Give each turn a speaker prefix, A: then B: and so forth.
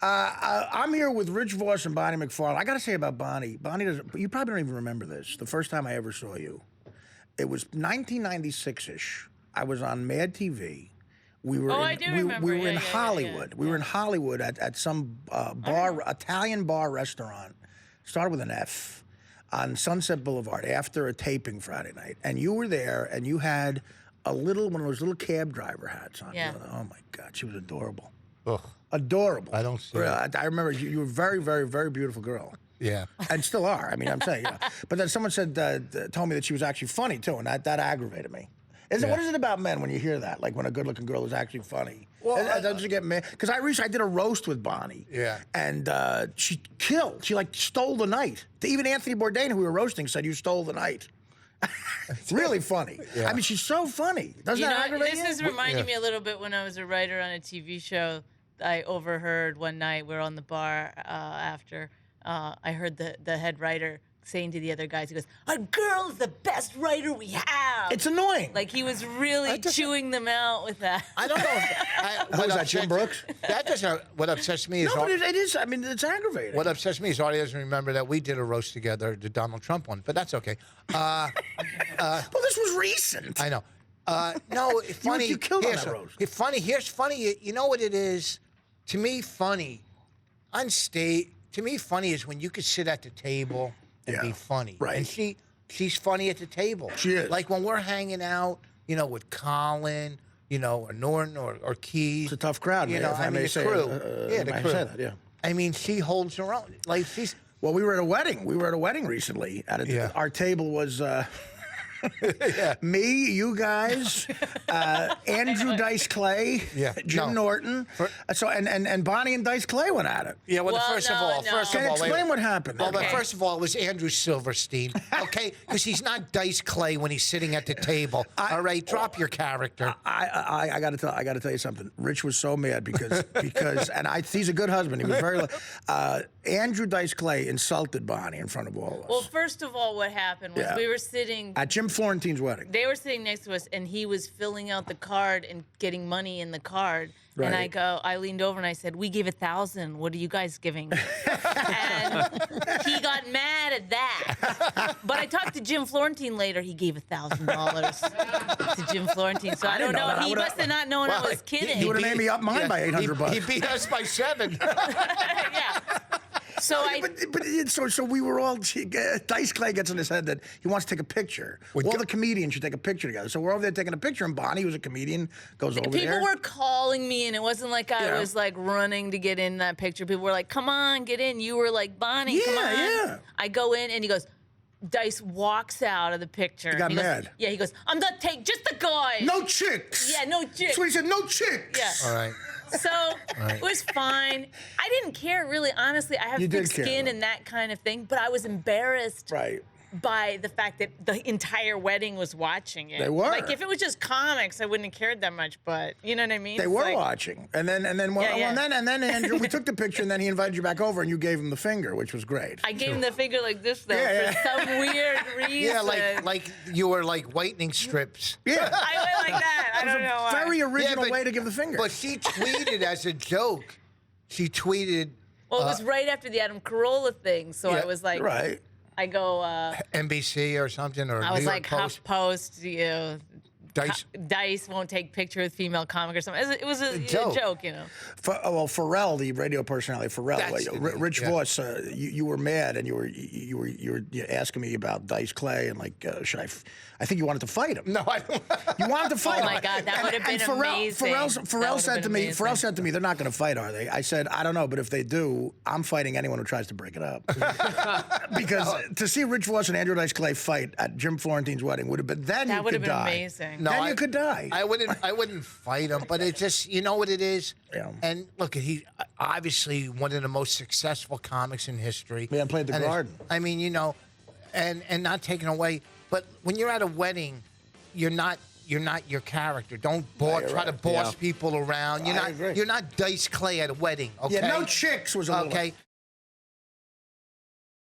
A: I'm here with Rich Voss and Bonnie McFarlane. I got to say about Bonnie. Bonnie doesn't. You probably don't even remember this. The first time I ever saw you, it was 1996-ish. I was on Mad TV. We were.
B: I do remember.
A: We were in Hollywood. We were in Hollywood at some bar, Italian bar restaurant. Started with an F. On Sunset Boulevard after a taping Friday night, and you were there, and you had one of those little cab driver hats on.
B: Yeah.
A: Oh my God, she was adorable.
C: Ugh.
A: Adorable.
C: I don't see it.
A: I remember you were a very, very, very beautiful girl.
C: Yeah.
A: And still are. I mean, I'm saying. But then someone said, told me that she was actually funny too, and that aggravated me. What is it about men when you hear that? Like when a good-looking girl is actually funny? Well, doesn't you get mad? Because I did a roast with Bonnie.
C: Yeah.
A: And she killed. She like stole the night. Even Anthony Bourdain, who we were roasting, said you stole the night. Really funny. Yeah. I mean, she's so funny. Doesn't that aggravate you?
B: This is reminding me a little bit when I was a writer on a TV show. I overheard one night, we were on the bar after, I heard the head writer saying to the other guys, he goes, "A girl is the best writer we have."
A: It's annoying.
B: Like he was really chewing them out with that.
C: I don't know.
A: What was that, Jim Brooks?
C: That doesn't. What upsets me is.
A: No, but it is. I mean, it's aggravating.
C: What upsets me is Artie doesn't remember that we did a roast together, the Donald Trump one, but that's okay.
A: Well, this was recent.
C: I know. No, it's funny.
A: You killed on that roast.
C: It's funny. Here's funny. You know what it is? To me, funny. On stage, to me, funny is when you could sit at the table and be funny.
A: Right.
C: And she's funny at the table.
A: She is.
C: Like when we're hanging out, with Colin, or Norton or Keith.
A: It's a tough crowd, man. If I may say.
C: The crew.
A: The crew. Say that, yeah.
C: I mean, she holds her own. Like she's.
A: Well, we were at a wedding. We were at a wedding recently. Our table was me, you guys, Andrew Dice Clay, Jim Norton. And Bonnie and Dice Clay went at it.
C: Yeah, well, first of all,
A: explain what happened.
C: Well, but first of all, it was Andrew Silverstein, okay? Because he's not Dice Clay when he's sitting at the table. All right, drop your character.
A: I got to tell you something. Rich was so mad because he's a good husband. He was very. Andrew Dice Clay insulted Bonnie in front of all of us.
B: Well, first of all, what happened was we were sitting
A: at Jim Florentine's wedding.
B: They were sitting next to us, and he was filling out the card and getting money in the card.
A: Right.
B: And I leaned over and I said, "We gave 1,000. What are you guys giving?" And he got mad at that. But I talked to Jim Florentine later. He gave $1,000 to Jim Florentine. So I don't know. He must have not known I was kidding.
A: He would have made me up mine by $800.
C: He beat us by 7.
B: Yeah. So
A: so we were all. Dice Clay gets in his head that he wants to take a picture. All the comedians should take a picture together. So we're over there taking a picture, and Bonnie, who's a comedian, goes over there.
B: People were calling me, and it wasn't like I was like running to get in that picture. People were like, "Come on, get in." You were like, "Bonnie, come on."
A: Yeah.
B: I go in, and he goes. Dice walks out of the picture.
A: He got mad.
B: Yeah, he goes, "I'm gonna take just the guys.
A: No chicks."
B: Yeah, no chicks.
A: So he said, "No chicks."
B: Yeah.
C: All right.
B: So it was fine. I didn't care really, honestly. I have thick skin and that kind of thing, but I was embarrassed by the fact that the entire wedding was watching it.
A: They were.
B: Like if it was just comics, I wouldn't have cared that much. But you know what I mean?
A: They were watching, and then Andrew, we took the picture, and then he invited you back over, and you gave him the finger, which was great.
B: I gave him the finger like this though for some weird reason.
C: Yeah, like you were like whitening strips.
A: Yeah,
B: I went like that. I don't know why.
A: Very original way to give the finger.
C: But she tweeted as a joke. She tweeted.
B: Well, it was right after the Adam Carolla thing, so I was like,
A: right.
B: I go
C: NBC or something, or
B: I was
C: New York
B: like
C: Post.
B: HuffPost, Dice won't take picture with female comic or something. It was a joke,
A: Pharrell, the radio personality, Rich Voss, you were mad, and you were asking me about Dice Clay, and like, I think you wanted to fight him.
C: No, I don't.
A: You wanted to fight him.
B: Oh my God, that would have been amazing.
A: Pharrell said to me, "They're not going to fight, are they?" I said, "I don't know, but if they do, I'm fighting anyone who tries to break it up." Because to see Rich Voss and Andrew Dice Clay fight at Jim Florentine's wedding would have been
B: that would have been amazing.
C: No,
A: then you could die.
C: I wouldn't fight him, but it just, you know what it is?
A: Yeah.
C: And look, he obviously one of the most successful comics in history.
A: Yeah, played the Garden.
C: I mean, and not taken away. But when you're at a wedding, you're not your character. Don't try to boss people around. You're not Dice Clay at a wedding. Okay.
A: Yeah, no chicks was a little.
C: Okay.